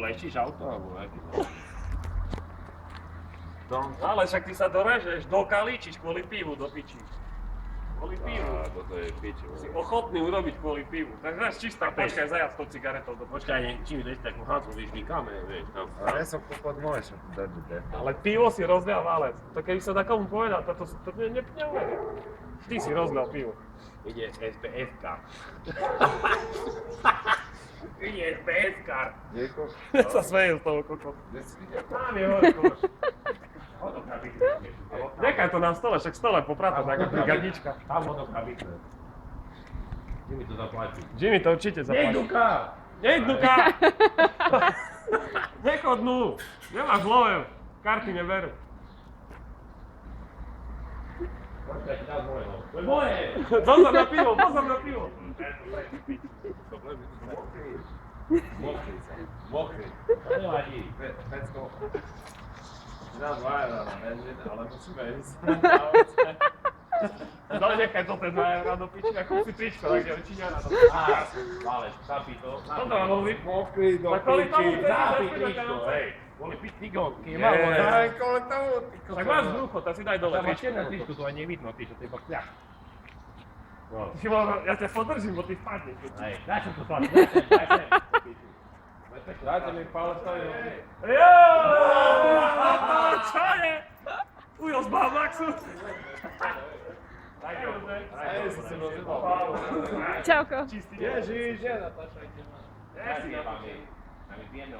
Lečíš auto, alebo aký to? Ale však ty sa dorežeš, dokalíčiš kvôli pivu do piči. Kvôli pivu. Toto je pič. Si ochotný urobiť kvôli pivu. Tak dáš čistá pačka zajať s tou cigaretou do počkaj. Počkaj, či mi dať takú hádzku, vieš, vykáme, vieš, tam. Ale ja som popod môžeš dať do té. Ale pivo si rozdial válec. To keby sa takomu povedal, to neuverí. Ty si rozdial pivo. Ide SPS-ka. Ide SPS-kar. Dieko, Ja sa smejem z toho kokot. kde si videl? Tam je hore, koš. Nechaj to na stole, však stole popratať, ako brigadička. Tam vodokabitne. Kde mi to zaplatí? Jimmy to určite zaplatí. Nejduka! Nejduka! Nechodnú! Nemáš love, karty neberú. Počkaj, ti dám moje, no. To je moje! Pozor na pivo, pozor na pivo! Mokrý. To nevadí. Pecko. Dám 2 € na benzín, ale musíme ísť. No nechaj to ten 2 € do piči, ako si tričko, tak je Číňana to. Váleš, zapí to. Toto mám hovoriť? Mokrý do Tak kvôli tomu piči. chceš Zapí zaspievať tričko, Vianoce. hej. Boli piť cigonky, Nie. malo. Aj kvôli tomu, ty kokos. Tak máš brucho, tak si daj dole Tam máš tričko. černé tričko, to aj nevidno, ty, čo to je iba kľak. No. Ty vole, ja ťa podržím, bo ty spadneš. Hej, daj som to spadne, daj sem. Dajte mi palec to je. Čo je? Ujo z Bahamaxu. Aj, si sa rozjebal. Čauko. Čistý. Ježiš, Natáša, ide na... Ja si nebám, hej. Tam je pieno.